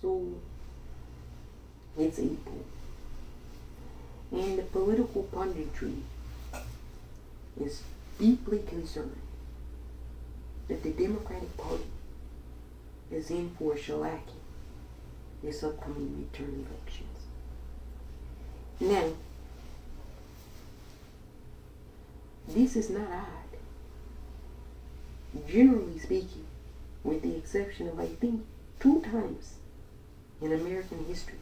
So it's April. And the political punditry is deeply concerned that the Democratic Party is in for shellacking this upcoming midterm elections. Now, this is not odd. Generally speaking, with the exception of, I think, 2 times in American history,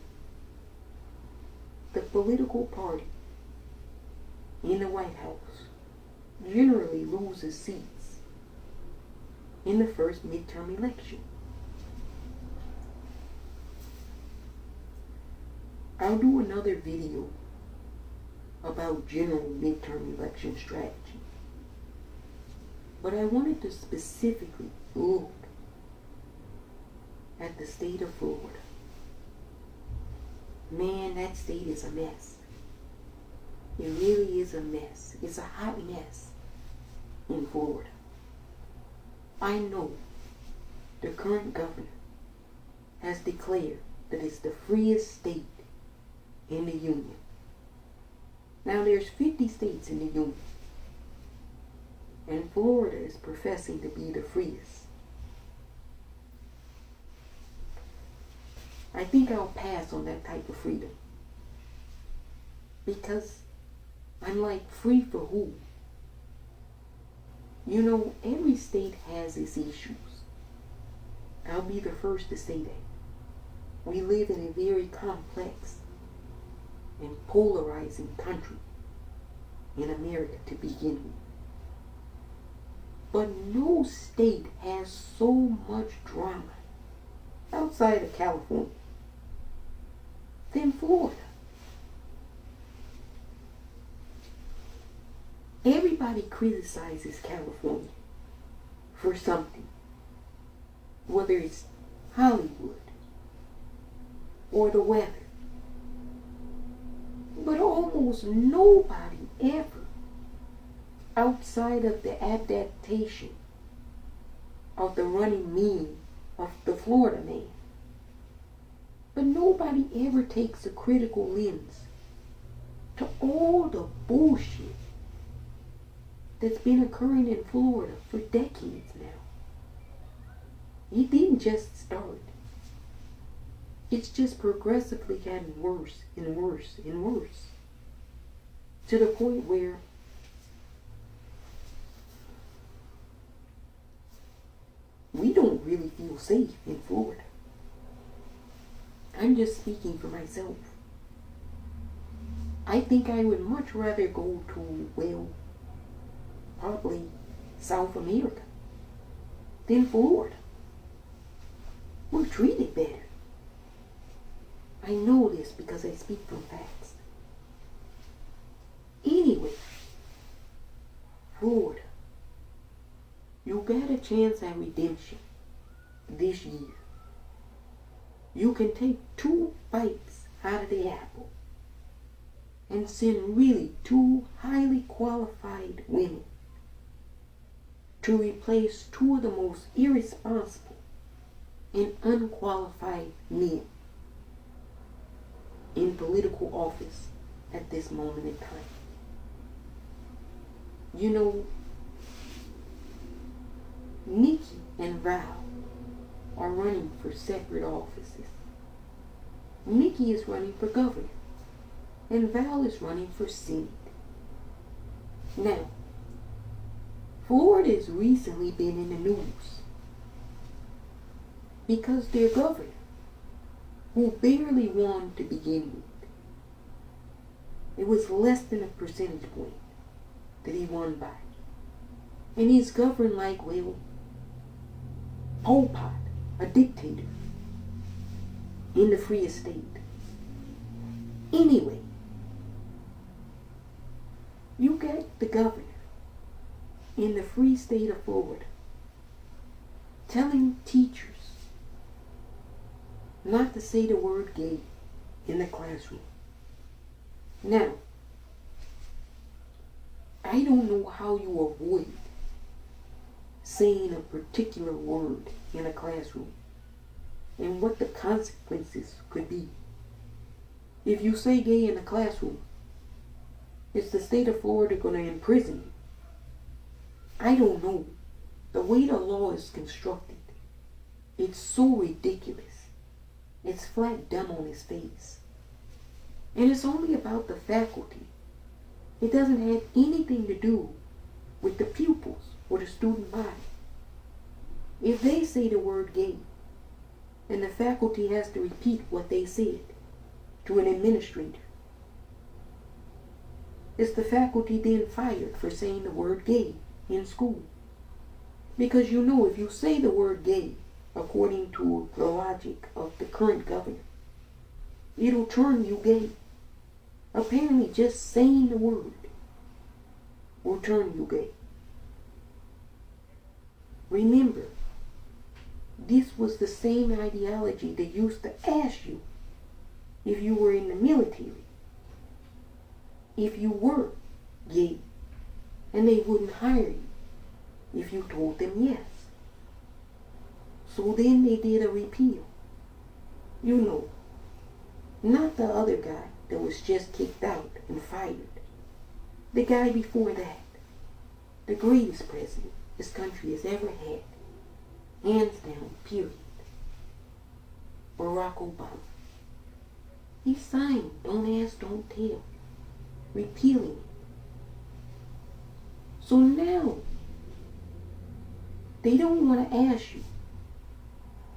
the political party in the White House generally loses seats in the first midterm election. I'll do another video about general midterm election strategy, but I wanted to specifically look at the state of Florida. Man, that state is a mess. It really is a mess. It's a hot mess in Florida. I know the current governor has declared that it's the freest state in the union. Now there's 50 states in the union, and Florida is professing to be the freest. I think I'll pass on that type of freedom, because I'm like, free for who? You know, every state has its issues. I'll be the first to say that. We live in a very complex and polarizing country in America to begin with. But no state has so much drama outside of California than Florida. Everybody criticizes California for something, whether it's Hollywood or the weather. But almost nobody ever, outside of the adaptation of the running meme of the Florida man, but nobody ever takes a critical lens to all the bullshit that's been occurring in Florida for decades now. It didn't just start. It's just progressively gotten worse and worse and worse, to the point where we don't really feel safe in Florida. I'm just speaking for myself. I think I would much rather go to, well, probably South America than Florida. We're treated better. I know this because I speak from facts. Anyway, Florida, you got a chance at redemption this year. You can take 2 bites out of the apple and send really 2 highly qualified women to replace 2 of the most irresponsible and unqualified men in political office at this moment in time. You know, Nikki and Val are running for separate offices. Nikki is running for governor, and Val is running for Senate. Now, Florida has recently been in the news because their governor, who barely won to begin with, it was less than a percentage point that he won by. And he's governed like, well, Pol Pot, a dictator, in the freest state. Anyway, you get the governor in the free state of Florida telling teachers not to say the word gay in the classroom. Now, I don't know how you avoid saying a particular word in a classroom and what the consequences could be. If you say gay in the classroom, is the state of Florida going to imprison you? I don't know. The way the law is constructed, it's so ridiculous. It's flat dumb on his face. And it's only about the faculty. It doesn't have anything to do with the pupils or the student body. If they say the word gay, and the faculty has to repeat what they said to an administrator, is the faculty then fired for saying the word gay in school? Because you know, if you say the word gay, according to the logic of the current governor, it'll turn you gay. Apparently just saying the word will turn you gay. Remember, this was the same ideology they used to ask you if you were in the military, if you were gay, and they wouldn't hire you if you told them yes. So then they did a repeal. You know, not the other guy that was just kicked out and fired. The guy before that. The greatest president this country has ever had. Hands down, period. Barack Obama. He signed Don't Ask, Don't Tell, repealing it. So now, they don't want to ask you,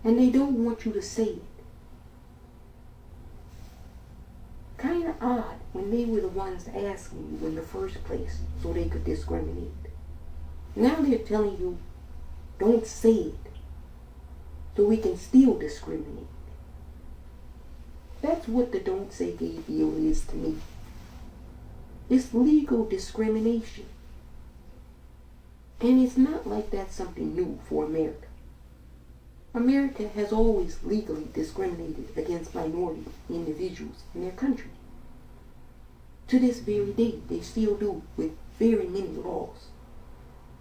and they don't want you to say it. Kind of odd when they were the ones asking you in the first place so they could discriminate. Now they're telling you, don't say it, so we can still discriminate. That's what the Don't Say Gay bill is to me. It's legal discrimination. And it's not like that's something new for America. America has always legally discriminated against minority individuals in their country. To this very day, they still do with very many laws.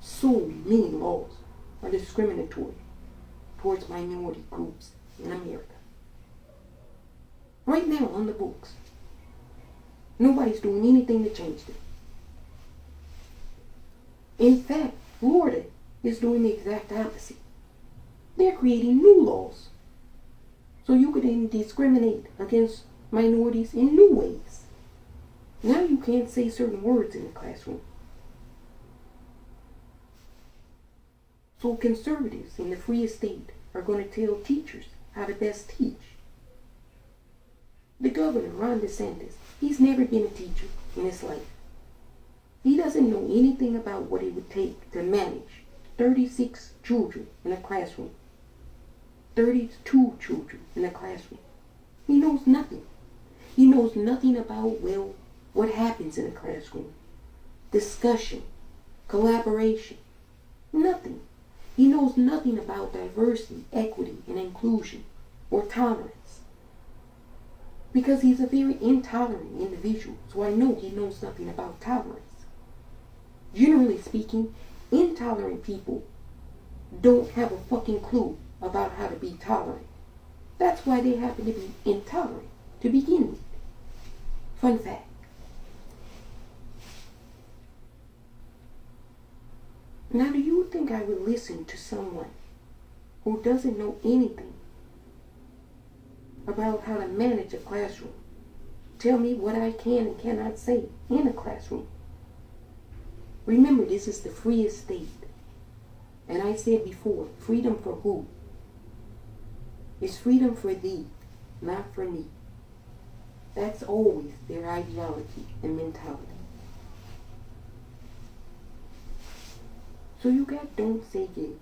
So many laws are discriminatory towards minority groups in America. Right now on the books. Nobody's doing anything to change them. In fact, Florida is doing the exact opposite. They're creating new laws so you could then discriminate against minorities in new ways. Now you can't say certain words in the classroom. So conservatives in the free state are going to tell teachers how to best teach. The governor, Ron DeSantis, he's never been a teacher in his life. He doesn't know anything about what it would take to manage 36 children in a classroom. 32 children in a classroom. He knows nothing. He knows nothing about, well, what happens in a classroom. Discussion, collaboration, nothing. He knows nothing about diversity, equity, and inclusion, or tolerance. Because he's a very intolerant individual, so I know he knows nothing about tolerance. Generally speaking, intolerant people don't have a fucking clue about how to be tolerant. That's why they happen to be intolerant to begin with. Fun fact. Now, do you think I would listen to someone who doesn't know anything about how to manage a classroom tell me what I can and cannot say in a classroom? Remember, this is the freest state. And I said before, freedom for who? It's freedom for thee, not for me. That's always their ideology and mentality. So you got Don't Say Gay.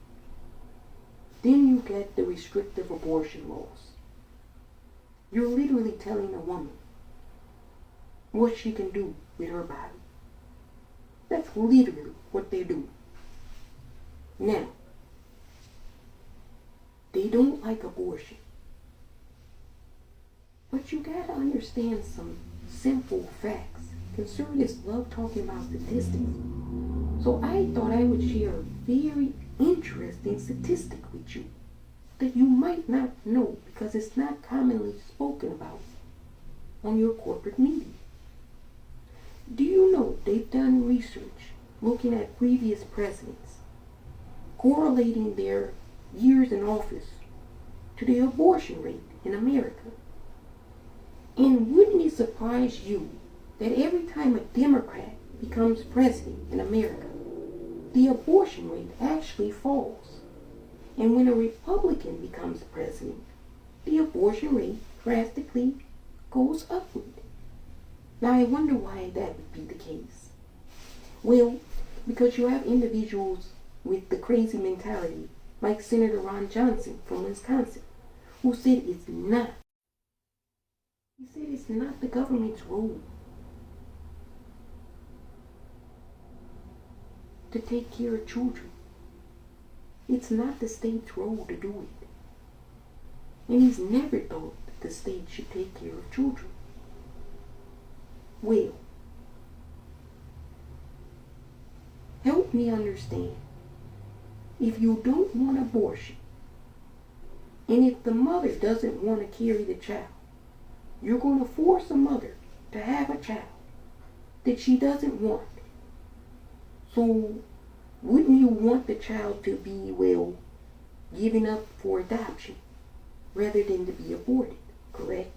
Then you get the restrictive abortion laws. You're literally telling a woman what she can do with her body. That's literally what they're doing. Now, they don't like abortion. But you gotta understand some simple facts. Conservatives love talking about statistics. So I thought I would share a very interesting statistic with you. that you might not know because it's not commonly spoken about on your corporate media. Do you know they've done research looking at previous presidents, correlating their years in office to the abortion rate in America? And wouldn't it surprise you that every time a Democrat becomes president in America, the abortion rate actually falls? And when a Republican becomes president, the abortion rate drastically goes upward. Now I wonder why that would be the case. Well, because you have individuals with the crazy mentality, like Senator Ron Johnson from Wisconsin, who said it's not. He said it's not the government's role to take care of children. It's not the state's role to do it. And he's never thought that the state should take care of children. Well, help me understand. If you don't want abortion, and if the mother doesn't want to carry the child, you're going to force a mother to have a child that she doesn't want. So, wouldn't you want the child to be, well, given up for adoption rather than to be aborted, correct?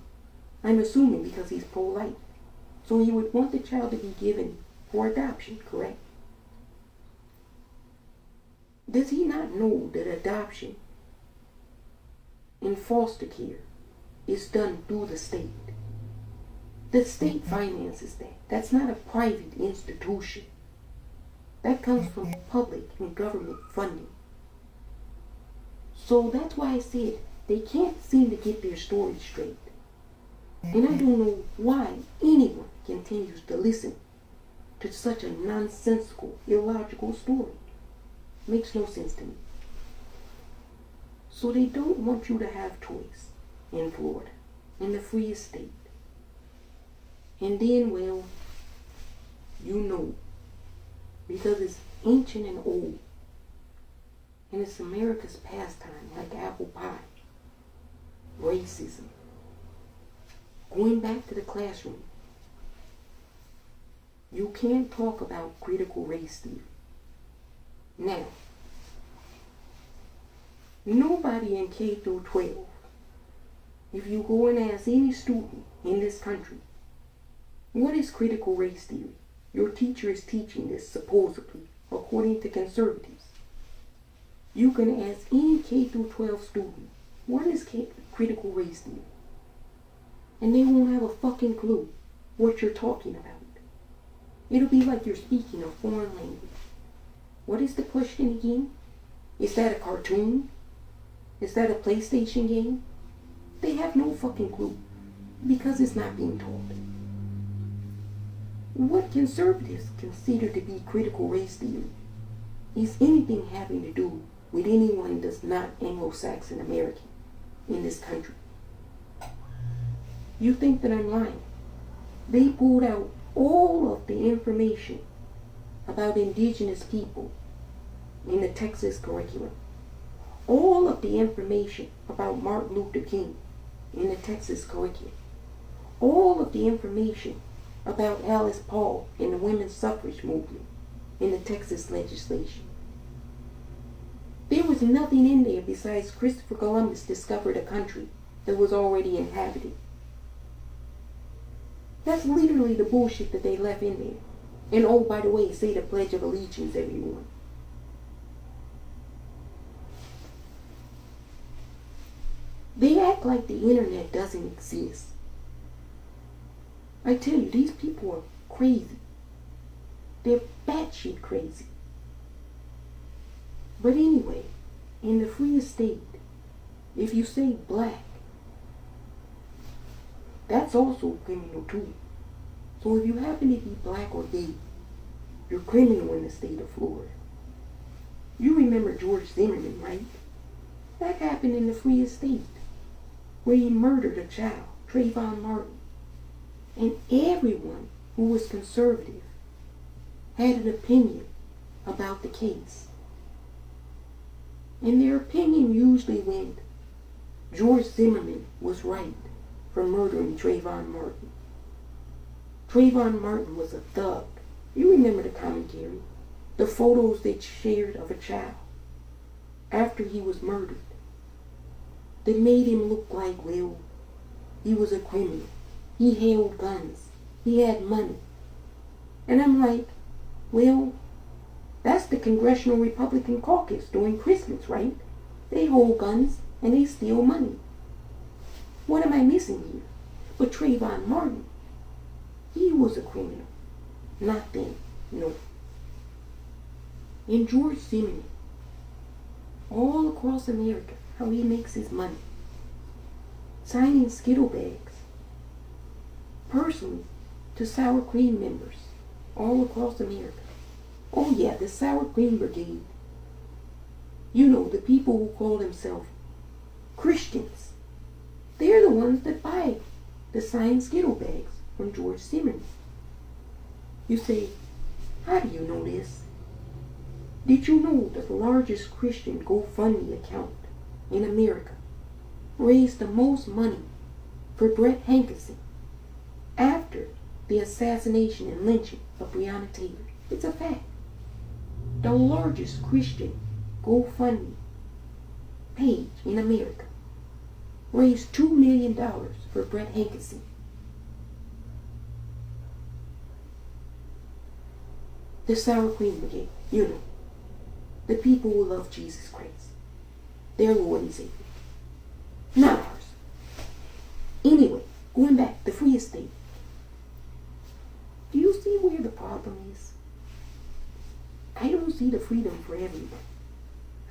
I'm assuming because he's pro-life. So he would want the child to be given for adoption, correct? Does he not know that adoption and foster care is done through the state? The state finances that. That's not a private institution. That comes from public and government funding. So that's why I said they can't seem to get their story straight. And I don't know why anyone continues to listen to such a nonsensical, illogical story. Makes no sense to me. So they don't want you to have choice in Florida, in the freest state. And then, well, you know, because it's ancient and old, and it's America's pastime, like apple pie, racism. Going back to the classroom, you can't talk about critical race theory. Now, nobody in K through 12, if you go and ask any student in this country, what is critical race theory? Your teacher is teaching this, supposedly, according to conservatives. You can ask any K through 12 student, what is critical race theory? And they won't have a fucking clue what you're talking about. It'll be like you're speaking a foreign language. What is the question again? Is that a cartoon? Is that a PlayStation game? They have no fucking clue because it's not being taught. What conservatives consider to be critical race theory is anything having to do with anyone that's not Anglo-Saxon American in this country. You think that I'm lying? They pulled out all of the information about indigenous people in the Texas curriculum. All of the information about Martin Luther King in the Texas curriculum. All of the information about Alice Paul and the women's suffrage movement in the Texas legislation. There was nothing in there besides Christopher Columbus discovered a country that was already inhabited. That's literally the bullshit that they left in there. And oh, by the way, say the Pledge of Allegiance, everyone. They act like the internet doesn't exist. I tell you, these people are crazy. They're batshit crazy. But anyway, in the free state, if you say black, that's also criminal too. So if you happen to be black or gay, you're criminal in the state of Florida. You remember George Zimmerman, right? That happened in the free state, where he murdered a child, Trayvon Martin. And everyone who was conservative had an opinion about the case. And their opinion usually went George Zimmerman was right for murdering Trayvon Martin. Trayvon Martin was a thug. You remember the commentary, the photos they shared of a child after he was murdered. They made him look like, well, he was a criminal. He held guns. He had money. And I'm like, well, that's the Congressional Republican Caucus during Christmas, right? They hold guns and they steal money. What am I missing here? But Trayvon Martin, he was a criminal. Not them, no. And George Zimmerman, all across America, how he makes his money. Signing Skittle bags, personally, to sour cream members, all across America. Oh yeah, the sour cream brigade. You know, the people who call themselves Christians. They're the ones that buy the signed Skittle bags from George Zimmerman. You say, how do you know this? Did you know that the largest Christian GoFundMe account in America raised the most money for Brett Hankerson after the assassination and lynching of Breonna Taylor? It's a fact. The largest Christian GoFundMe page in America raised $2 million for Brett Hankerson. The sour cream brigade, you know, the people who love Jesus Christ, their Lord and Savior, not ours. Anyway, going back, the free estate. Do you see where the problem is? I don't see the freedom for everyone.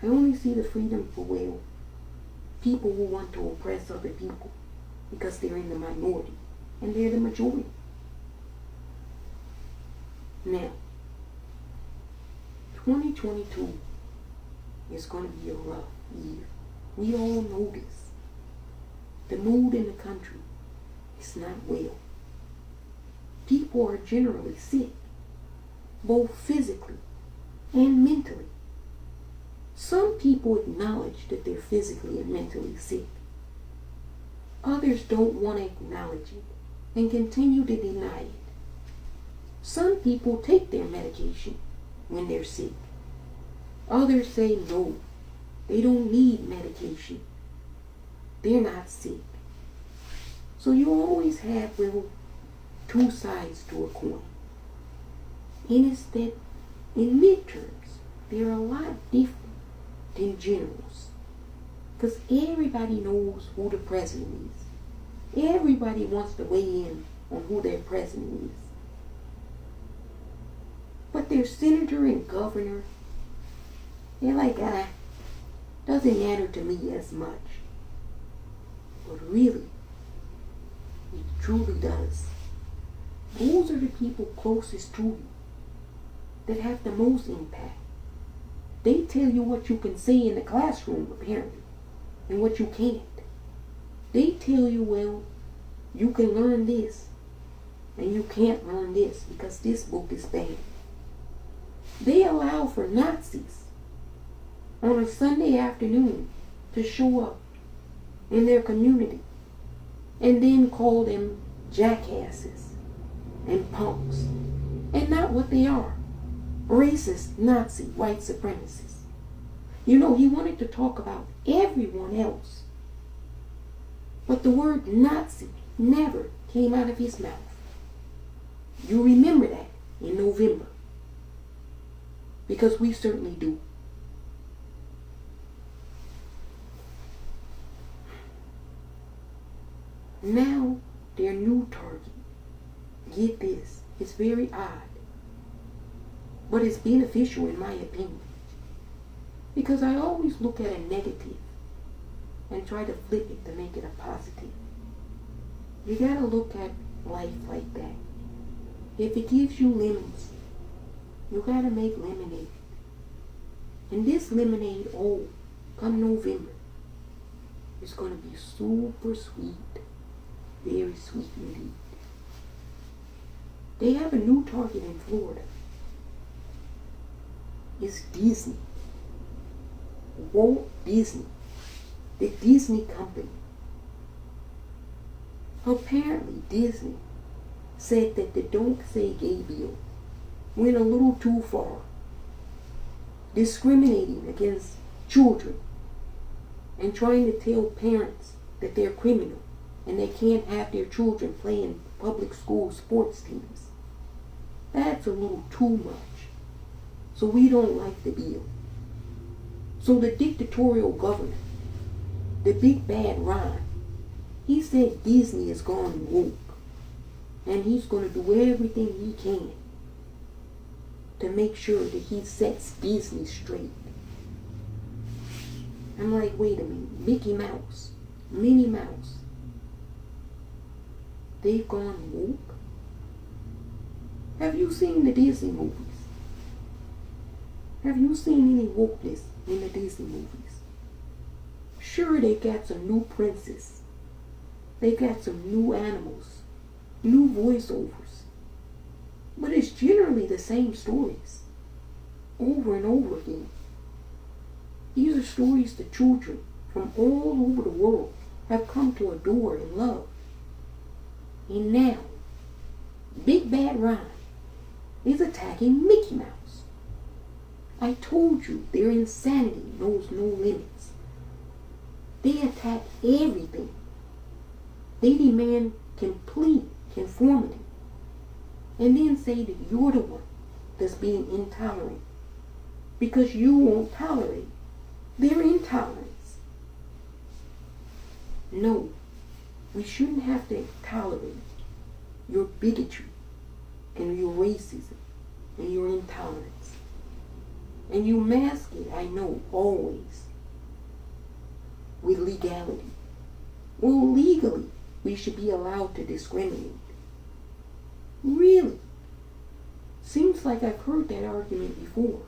I only see the freedom for, well, people who want to oppress other people because they're in the minority and they're the majority. Now, 2022 is going to be a rough year. We all know this. The mood in the country is not well. People are generally sick, both physically and mentally. Some people acknowledge that they're physically and mentally sick. Others don't want to acknowledge it and continue to deny it. Some people take their medication when they're sick. Others say no, they don't need medication. They're not sick. So you always have, well, two sides to a coin. And it's that in midterms, they're a lot different than generals. Because everybody knows who the president is. Everybody wants to weigh in on who their president is. But their senator and governor, they're like, doesn't matter to me as much. But really, it truly does. Those are the people closest to you that have the most impact. They tell you what you can say in the classroom, apparently, and what you can't. They tell you, well, you can learn this, and you can't learn this because this book is bad. They allow for Nazis on a Sunday afternoon to show up in their community and then call them jackasses and punks, and not what they are. Racist, Nazi, white supremacists. You know, he wanted to talk about everyone else, but the word Nazi never came out of his mouth. You remember that in November, because we certainly do. Now, their new target, get this, it's very odd, but it's beneficial in my opinion, because I always look at a negative and try to flip it to make it a positive. You gotta look at life like that. If it gives you lemons, you gotta make lemonade. And this lemonade, come November, it's gonna be super sweet. Very sweet indeed. They have a new target in Florida. It's Disney. Walt Disney the Disney company. Apparently Disney said that the Don't Say Gay bill went a little too far, discriminating against children and trying to tell parents that they're criminal and they can't have their children play in public school sports teams. That's a little too much. So we don't like the bill. So the dictatorial governor, the big bad Ron, he said Disney has gone woke and he's going to do everything he can to make sure that he sets Disney straight. I'm like, wait a minute, Mickey Mouse, Minnie Mouse, they've gone woke? Have you seen the Disney movies? Have you seen any wokeness in the Disney movies? Sure, they got some new princess. They got some new animals, new voiceovers. But it's generally the same stories, over and over again. These are stories that children from all over the world have come to adore and love. And now, Big Bad Ron is attacking Mickey Mouse. I told you their insanity knows no limits. They attack everything. They demand complete conformity. And then say that you're the one that's being intolerant because you won't tolerate their intolerance. No, we shouldn't have to tolerate your bigotry and your racism and your intolerance. And you mask it, I know, always with legality. Well, legally, we should be allowed to discriminate. Really? Seems like I've heard that argument before.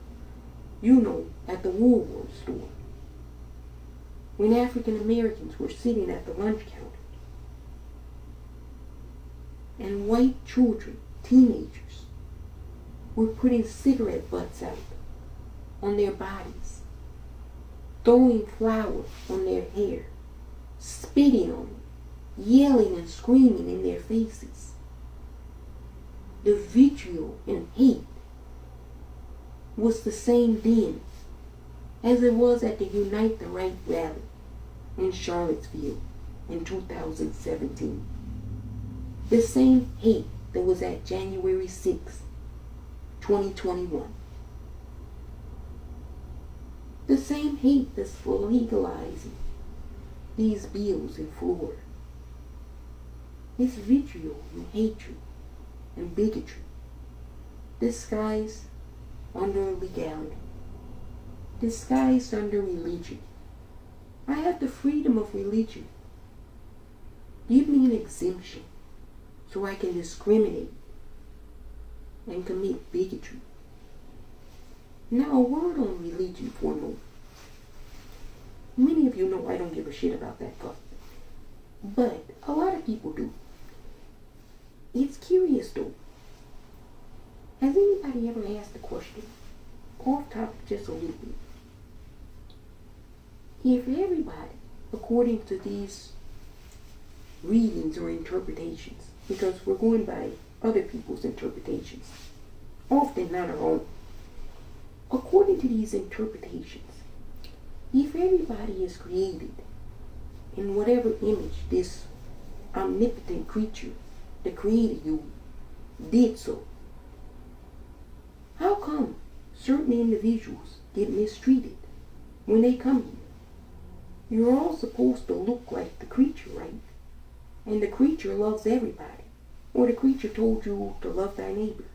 You know, at the Woolworth store. When African Americans were sitting at the lunch counter. And white children, teenagers, were putting cigarette butts out on their bodies, throwing flour on their hair, spitting on it, yelling and screaming in their faces. The vitriol and hate was the same then as it was at the Unite the Right rally in Charlottesville in 2017. The same hate that was at January 6, 2021. The same hate that's for legalizing these bills in Florida. It's vitriol and hatred and bigotry disguised under legality, disguised under religion. I have the freedom of religion. Give me an exemption so I can discriminate and commit bigotry. Now, a word on religion for a moment. Many of you know I don't give a shit about that God, but a lot of people do. It's curious though. Has anybody ever asked the question, off topic just a little bit, if everybody, according to these readings or interpretations, because we're going by other people's interpretations, often not our own, according to these interpretations, if everybody is created in whatever image this omnipotent creature that created you did so, how come certain individuals get mistreated when they come here? You're all supposed to look like the creature, right? And the creature loves everybody. Or the creature told you to love thy neighbor.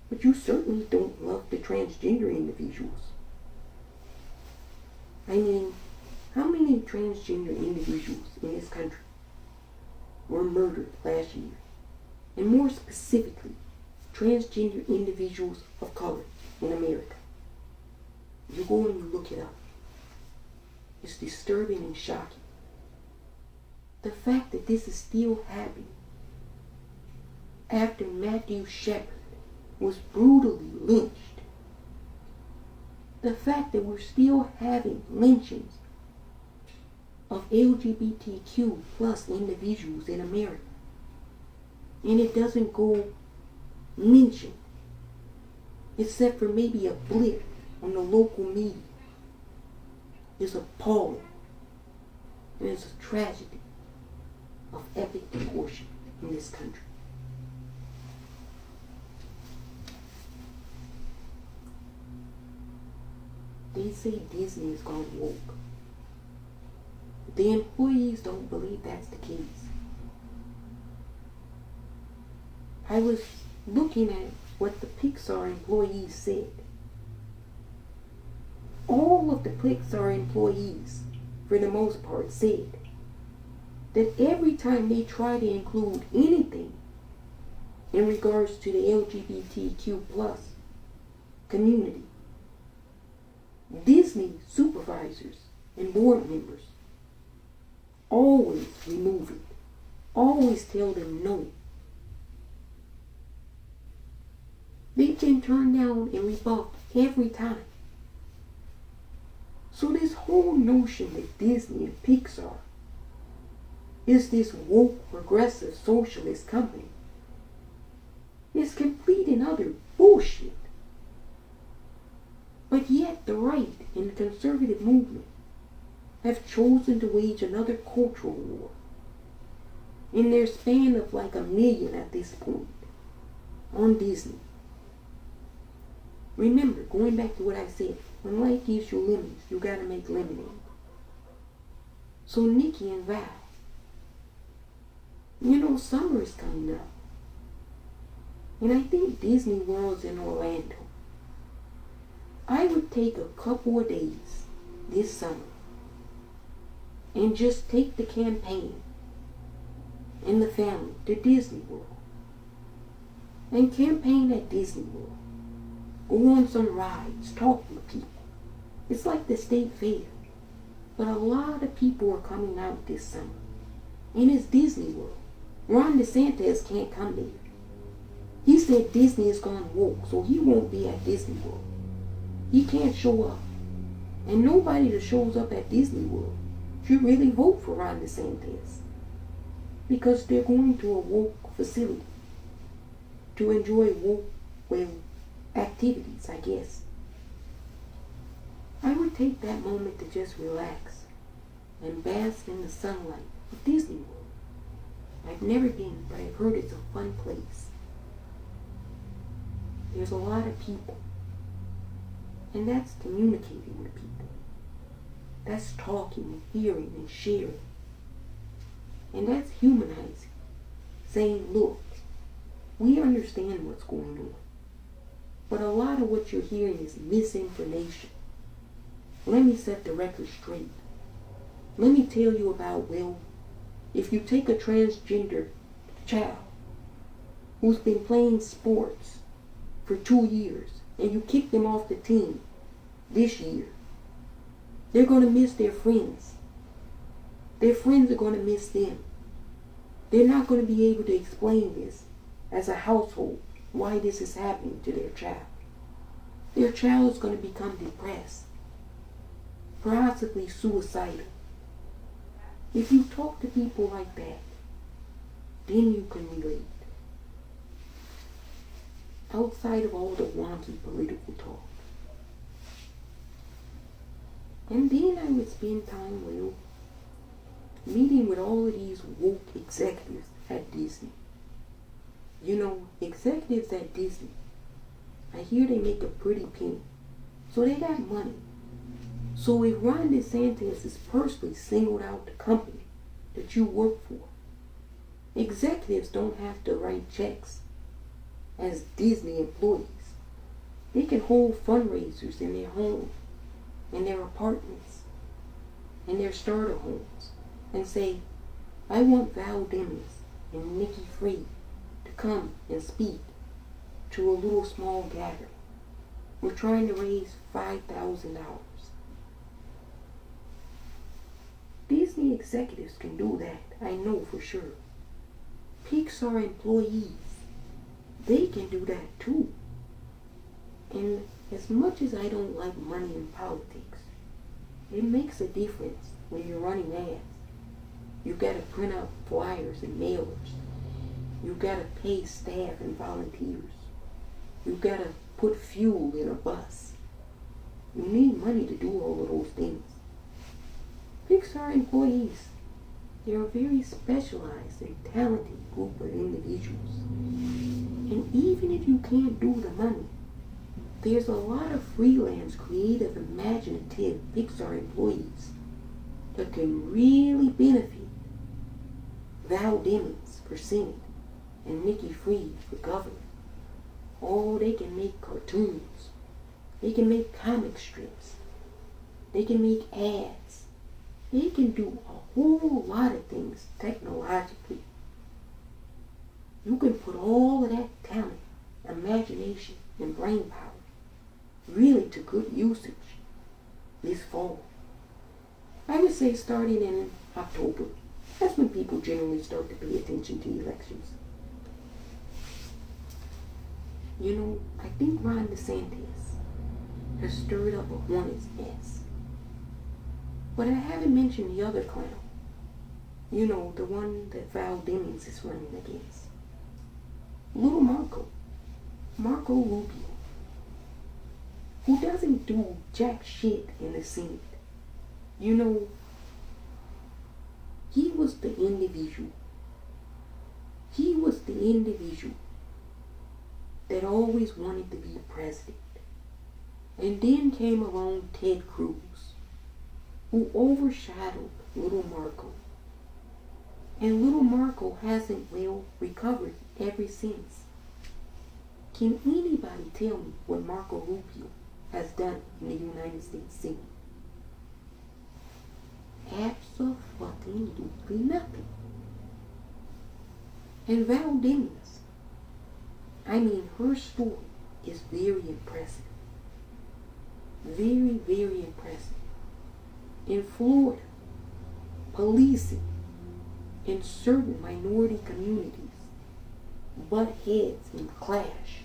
But you certainly don't love the transgender individuals. I mean, how many transgender individuals in this country were murdered last year? And more specifically, transgender individuals of color in America. You go and you look it up. It's disturbing and shocking. The fact that this is still happening after Matthew Shepard was brutally lynched. The fact that we're still having lynchings of LGBTQ plus individuals in America. And it doesn't go mentioned, except for maybe a blip on the local media. It's appalling. And it's a tragedy of epic proportion in this country. They say Disney is gone woke. The employees don't believe that's the case. I was looking at what the Pixar employees said. All of the Pixar employees, for the most part, said that every time they try to include anything in regards to the LGBTQ plus community, Disney supervisors and board members always remove it, always tell them no. They've been turned down and rebuffed every time. So this whole notion that Disney and Pixar is this woke, progressive, socialist company is complete and utter bullshit. But yet the right and the conservative movement have chosen to wage another cultural war in their span of like 1 million at this point on Disney. Remember, going back to what I said, when life gives you lemons, you gotta make lemonade. So Nikki and Val, summer is coming up. And I think Disney World's in Orlando. I would take a couple of days this summer and just take the campaign and the family to Disney World and campaign at Disney World. Go on some rides, talk to people. It's like the state fair. But a lot of people are coming out this summer. And it's Disney World. Ron DeSantis can't come there. He said Disney is gone woke, so he won't be at Disney World. He can't show up. And nobody that shows up at Disney World should really vote for Ron DeSantis. Because they're going to a woke facility to enjoy woke, activities, I guess. I would take that moment to just relax and bask in the sunlight of Disney World. I've never been, but I've heard it's a fun place. There's a lot of people. And that's communicating with people. That's talking and hearing and sharing. And that's humanizing. Saying, look, we understand what's going on. But a lot of what you're hearing is misinformation. Let me set the record straight. Let me tell you about, if you take a transgender child who's been playing sports for 2 years and you kick them off the team this year, they're going to miss their friends. Their friends are going to miss them. They're not going to be able to explain this as a household, why this is happening to their child. Their child is going to become depressed, possibly suicidal. If you talk to people like that, then you can relate. Outside of all the wonky political talk. And then I would spend time, meeting with all of these woke executives at Disney. Executives at Disney, I hear they make a pretty penny. So they got money. So if Ron DeSantis is personally singled out the company that you work for, executives don't have to write checks as Disney employees. They can hold fundraisers in their home, in their apartments, in their starter homes, and say, I want Val Demings and Nikki Free to come and speak to a little small gathering. We're trying to raise $5,000. Disney executives can do that, I know for sure. Pixar employees, they can do that too. And as much as I don't like money in politics, it makes a difference when you're running ads. You gotta print out flyers and mailers. You gotta pay staff and volunteers. You gotta put fuel in a bus. You need money to do all of those things. Pixar employees, they're a very specialized and talented group of individuals. And even if you can't do the money, there's a lot of freelance, creative, imaginative Pixar employees that can really benefit Val Demings for Senate and Nikki Fried for governor. Oh, they can make cartoons. They can make comic strips. They can make ads. They can do a whole lot of things technologically. You can put all of that talent, imagination, and brain power really to good usage this fall. I would say starting in October. That's when people generally start to pay attention to elections. You know, I think Ron DeSantis has stirred up a hornet's nest. But I haven't mentioned the other clown. You know, the one that Val Demings is running against. Little Marco Rubio, who doesn't do jack shit in the Senate. You know, he was the individual that always wanted to be president. And then came along Ted Cruz, who overshadowed little Marco. And little Marco hasn't well recovered ever since. Can anybody tell me what Marco Rubio has done in the United States Senate? Absolutely nothing. And Val Demings, I mean, her story is very impressive. Very, very impressive. In Florida, policing in certain minority communities butt heads and clash.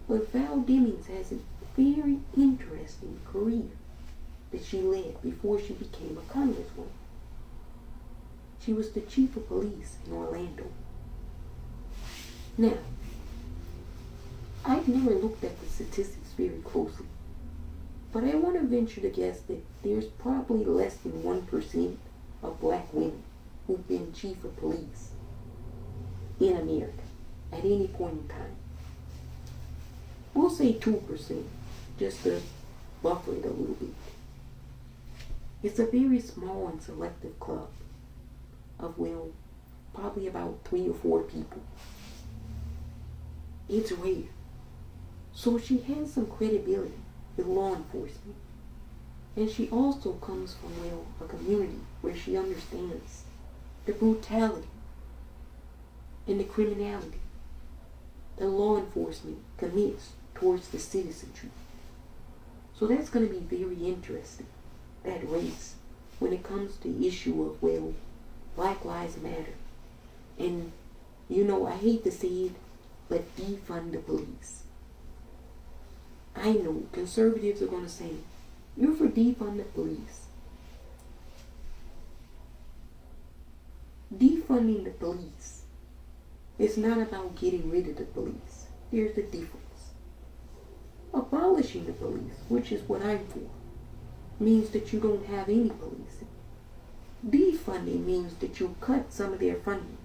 But Val Demings has a very interesting career that she led before she became a congresswoman. She was the chief of police in Orlando. Now, I've never looked at the statistics very closely, but I want to venture to guess that there's probably less than 1% of black women who've been chief of police in America at any point in time. We'll say 2%, just to buffer it a little bit. It's a very small and selective club of, well, probably about 3 or 4 people. It's rare. So she has some credibility with law enforcement. And she also comes from, well, a community where she understands the brutality and the criminality that law enforcement commits towards the citizenry. So that's going to be very interesting, that race, when it comes to the issue of, well, Black Lives Matter. And, you know, I hate to say it, but defund the police. I know conservatives are going to say, you're for defund the police. Defunding the police is not about getting rid of the police. There's the difference. Abolishing the police, which is what I'm for, means that you don't have any policing. Defunding means that you cut some of their funding,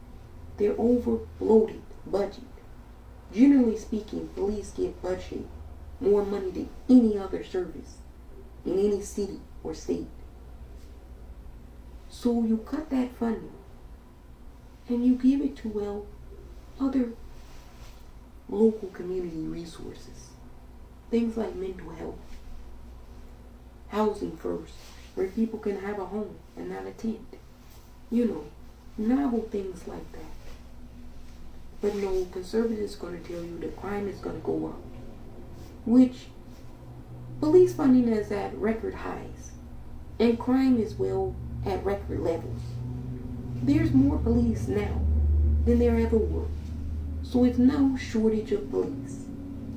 their over-bloated budget. Generally speaking, police get budgeted more money than any other service in any city or state. So you cut that funding and you give it to, well, other local community resources. Things like mental health, housing first, where people can have a home and not a tent. You know, novel things like that. But no, conservatives are going to tell you that crime is going to go up, which police funding is at record highs, and crime is, well, at record levels. There's more police now than there ever were, so it's no shortage of police.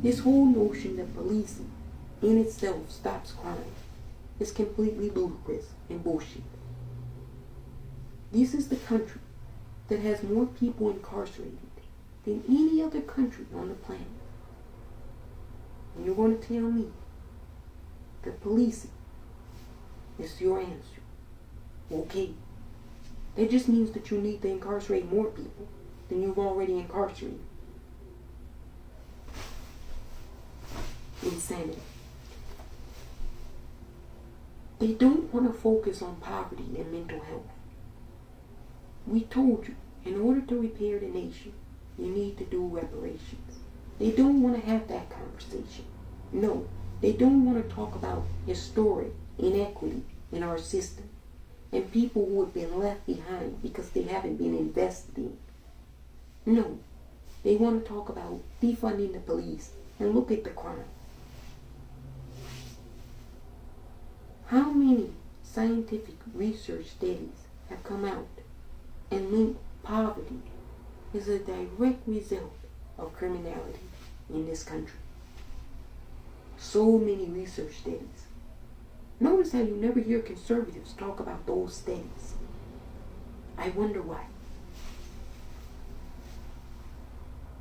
This whole notion that policing in itself stops crime is completely ludicrous and bullshit. This is the country that has more people incarcerated than any other country on the planet. And you're going to tell me that policing is your answer? Okay. That just means that you need to incarcerate more people than you've already incarcerated. Insanity. They don't want to focus on poverty and mental health. We told you, in order to repair the nation, you need to do reparations. They don't want to have that conversation. No, they don't want to talk about historic inequity in our system and people who have been left behind because they haven't been invested in. No, they want to talk about defunding the police and look at the crime. How many scientific research studies have come out and linked poverty as a direct result of criminality in this country? So many research studies. Notice how you never hear conservatives talk about those studies. I wonder why.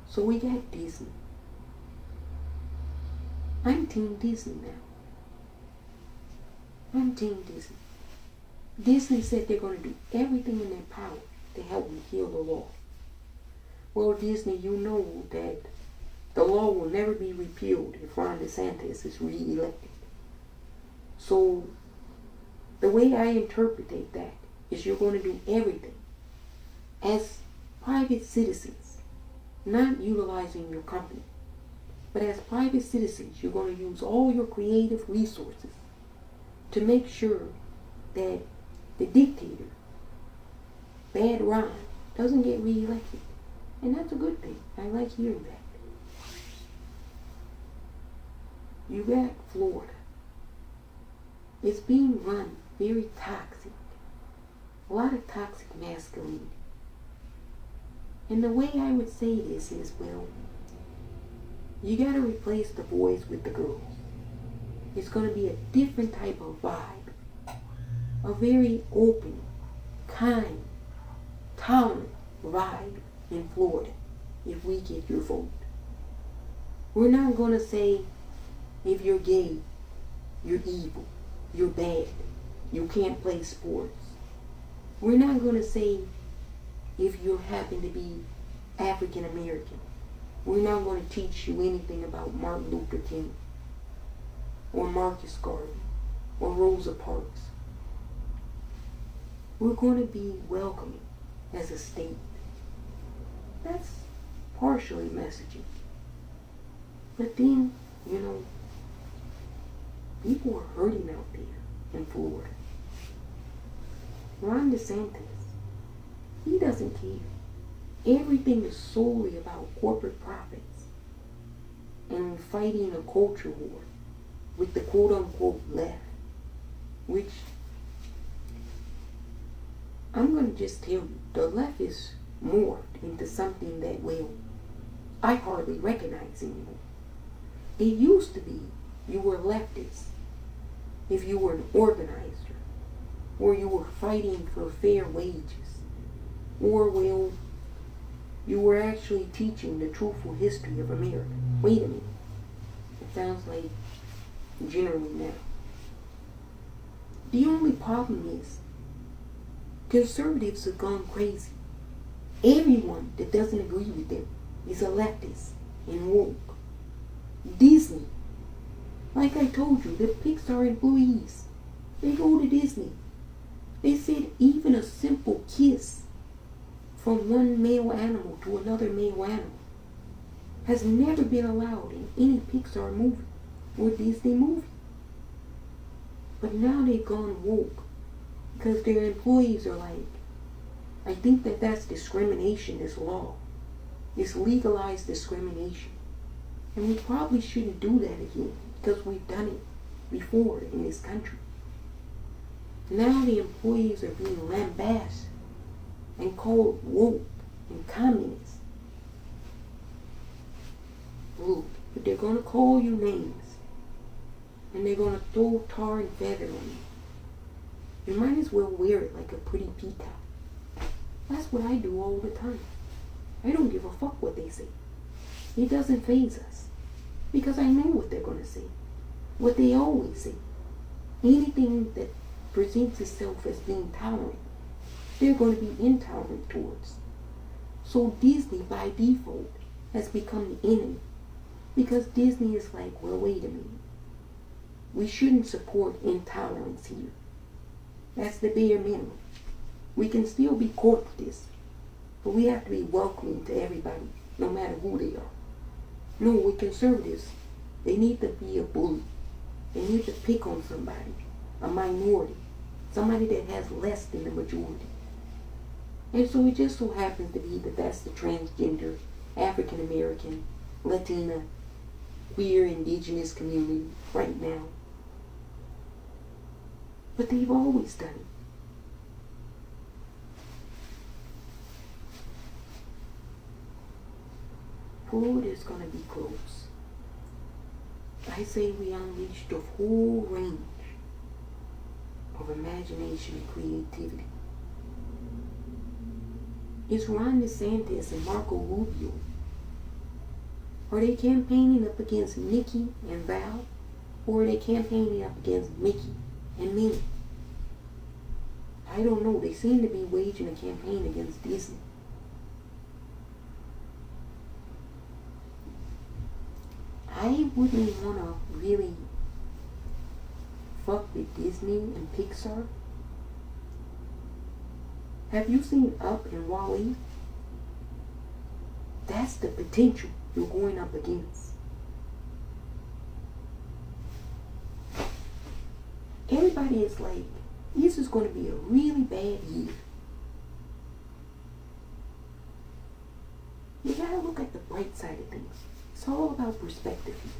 So we got Disney. I'm Team Disney now. I'm Team Disney. Disney said they're going to do everything in their power to help me heal the law. Well, Disney, you know that the law will never be repealed if Ron DeSantis is re-elected. So, the way I interpret that is you're going to do everything as private citizens, not utilizing your company, but as private citizens, you're going to use all your creative resources to make sure that the dictator, Bad Ron, doesn't get re-elected. And that's a good thing. I like hearing that. You got Florida. It's being run very toxic. A lot of toxic masculinity. And the way I would say this is, well, you gotta replace the boys with the girls. It's gonna be a different type of vibe. A very open, kind, tolerant vibe in Florida if we get your vote. We're not gonna say if you're gay, you're evil, you're bad, you can't play sports. We're not gonna say if you happen to be African American. We're not gonna teach you anything about Martin Luther King or Marcus Garvey or Rosa Parks. We're gonna be welcoming as a state. That's partially messaging. But then, you know, people are hurting out there in Florida. Ron DeSantis, he doesn't care. Everything is solely about corporate profits and fighting a culture war with the quote-unquote left, which I'm going to just tell you, the left is morphed into something that, well, I hardly recognize anymore. It used to be you were leftist if you were an organizer, or you were fighting for fair wages, or, well, you were actually teaching the truthful history of America. Wait a minute. It sounds like generally now. The only problem is conservatives have gone crazy. Everyone that doesn't agree with them is a leftist and woke. Disney, like I told you, the Pixar employees, they go to Disney. They said even a simple kiss from one male animal to another male animal has never been allowed in any Pixar movie or Disney movie. But now they've gone woke because their employees are like, I think that that's discrimination, this law. It's legalized discrimination. And we probably shouldn't do that again because we've done it before in this country. Now the employees are being lambasted and called woke and communist. Look, if they're going to call you names, and they're going to throw tar and feather on you. You might as well wear it like a pretty peacock. That's what I do all the time. I don't give a fuck what they say. It doesn't faze us. Because I know what they're going to say. What they always say. Anything that presents itself as being tolerant, they're going to be intolerant towards. So Disney, by default, has become the enemy. Because Disney is like, well, wait a minute. We shouldn't support intolerance here. That's the bare minimum. We can still be corporatists, but we have to be welcoming to everybody, no matter who they are. No, with conservatives, they need to be a bully. They need to pick on somebody, a minority, somebody that has less than the majority. And so it just so happens to be that that's the transgender, African American, Latina, queer, indigenous community right now. But they've always done it. Florida is going to be close. I say we unleashed a whole range of imagination and creativity. It's Ron DeSantis and Marco Rubio. Are they campaigning up against Nikki and Val? Or are they campaigning up against Mickey and Minnie? I don't know. They seem to be waging a campaign against Disney. I wouldn't want to really fuck with Disney and Pixar. Have you seen Up and Wall-E? That's the potential you're going up against. Everybody is like, this is going to be a really bad year. You gotta look at the bright side of things. It's all about perspective here.